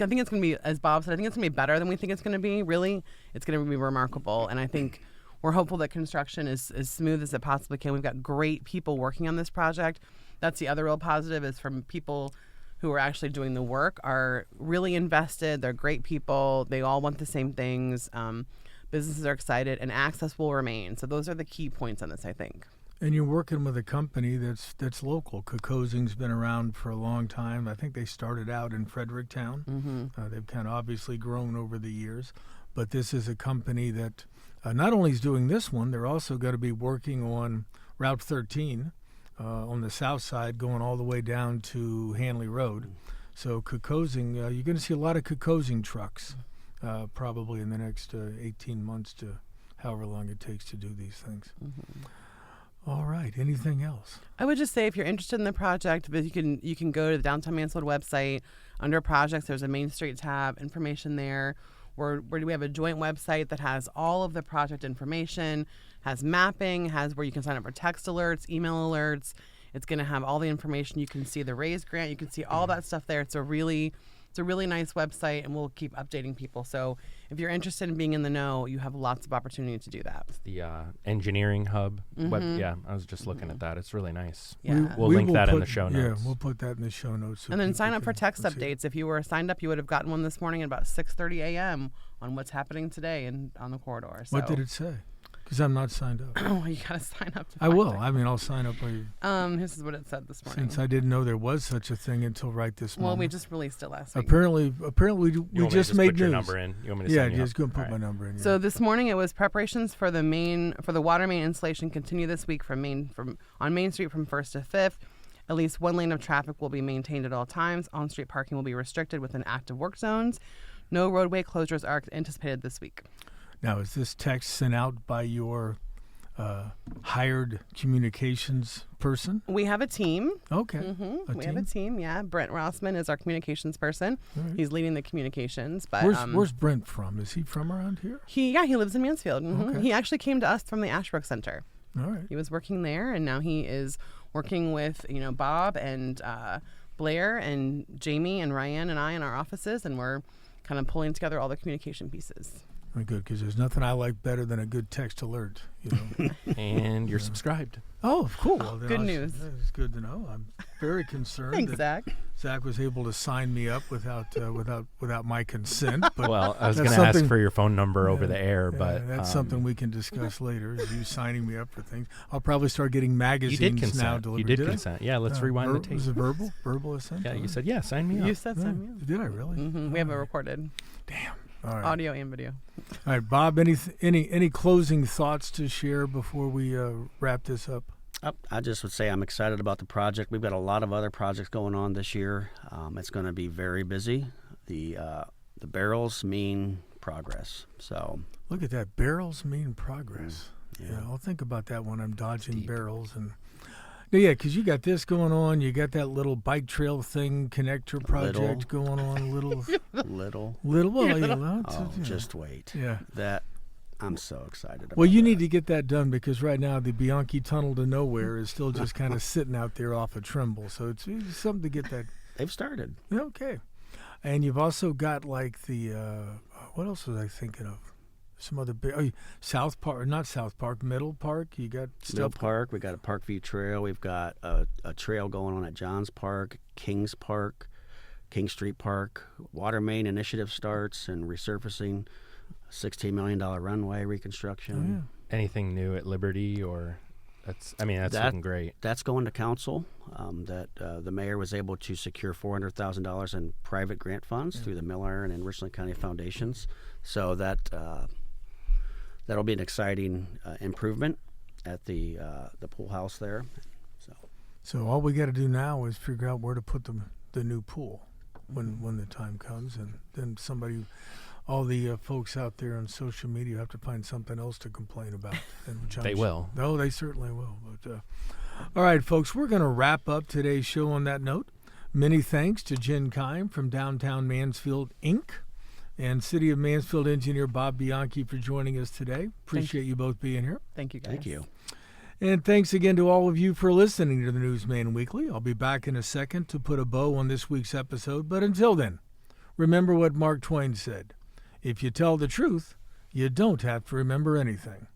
Bob said, I think it's going to be better than we think it's going to be. Really, it's going to be remarkable. And I think we're hopeful that construction is as smooth as it possibly can. We've got great people working on this project. That's the other real positive, is from people who are actually doing the work are really invested. They're great people. They all want the same things. Businesses are excited, and access will remain. So those are the key points on this, I think. And you're working with a company that's local. Cocosing's been around for a long time. I think they started out in Fredericktown. Mm-hmm. They've kind of obviously grown over the years. But this is a company that not only is doing this one, they're also going to be working on Route 13 on the south side, going all the way down to Hanley Road. So Cocosing, you're going to see a lot of Cocosing trucks probably in the next 18 months to however long it takes to do these things. Mm-hmm. All right. Anything else? I would just say, if you're interested in the project, but you can go to the Downtown Mansfield website. Under projects, there's a Main Street tab, information there. Where we have a joint website that has all of the project information, has mapping, has where you can sign up for text alerts, email alerts. It's going to have all the information. You can see the RAISE grant. You can see all that stuff there. It's a really nice website, and we'll keep updating people. So if you're interested in being in the know, you have lots of opportunity to do that. The engineering hub. Mm-hmm. Yeah, I was just looking at that. It's really nice. Yeah. We'll link that in the show notes. Yeah, we'll put that in the show notes. So and then sign up for can text see updates. If you were signed up, you would have gotten one this morning at about 6:30 a.m. on what's happening today and on the corridor. So. What did it say? Because I'm not signed up. Oh, you got to sign up. I will. I mean, I'll sign up. This is what it said this morning. Since I didn't know there was such a thing until right this moment. Well, we just released it last week. Apparently, we just made put news. your number in. You want me to Yeah, sign you just up? go and put All my right. number in. Yeah. So this morning it was preparations for the water main installation continue this week on Main Street from 1st to 5th. At least one lane of traffic will be maintained at all times. On-street parking will be restricted within active work zones. No roadway closures are anticipated this week. Now, is this text sent out by your hired communications person? We have a team. Okay. Mm-hmm. We team? have a team, yeah. Brent Rossman is our communications person. Right. He's leading the communications. But Where's Brent from? Is he from around here? He lives in Mansfield. Mm-hmm. Okay. He actually came to us from the Ashbrook Center. All right. He was working there, and now he is working with Bob and Blair and Jamie and Ryan and I in our offices, and we're kind of pulling together all the communication pieces. Very good, because there's nothing I like better than a good text alert. And you're subscribed. Oh, cool. Well, Good news. That's good to know. I'm very concerned. Thanks, that Zach. Zach was able to sign me up without my consent. But Well, I was that's going to ask something- for your phone number over the air, yeah, but that's something we can discuss later. Is you signing me up for things? I'll probably start getting magazines you did now consent. delivered. You did I? consent. Yeah, let's rewind the tape. Was it verbal assent? Yeah, you said, yeah, sign me up. You said something. Did I really? Mm-hmm. We have it recorded, All right. audio and video. All right, Bob. Any closing thoughts to share before we wrap this up? I just would say I'm excited about the project. We've got a lot of other projects going on this year. It's going to be very busy. The barrels mean progress. So Look at that. Barrels mean progress. yeah. I'll think about that when I'm dodging barrels and. Yeah, because you got this going on. You got that little bike trail thing, connector project going on. Little. Well, you know, Just wait. Yeah. That I'm so excited about. Well, you need that. to get that done because right now the Bianchi Tunnel to Nowhere is still just kind of sitting out there off of Trimble. So it's something to get that. They've started. Okay. And you've also got like the, what else was I thinking of? Some other big, South Park, not South Park, Middle Park. You got Middle stuff. Park. We got a Parkview Trail. We've got a trail going on at Johns Park, Kings Park, King Street Park. Water main initiative starts and resurfacing. $16 million runway reconstruction. Anything new at Liberty or that's looking great. That's going to council. The mayor was able to secure $400,000 in private grant funds through the Miller and Richland County foundations. So that'll be an exciting improvement at the pool house there. So all we got to do now is figure out where to put the new pool when the time comes, and then all the folks out there on social media have to find something else to complain about. They will. No, they certainly will. But all right, folks, we're going to wrap up today's show on that note. Many thanks to Jen Kime from Downtown Mansfield, Inc. and City of Mansfield engineer Bob Bianchi for joining us today. Appreciate you both being here. Thank you, guys. Thank you. And thanks again to all of you for listening to the Newsman Weekly. I'll be back in a second to put a bow on this week's episode, but until then, remember what Mark Twain said. If you tell the truth, you don't have to remember anything.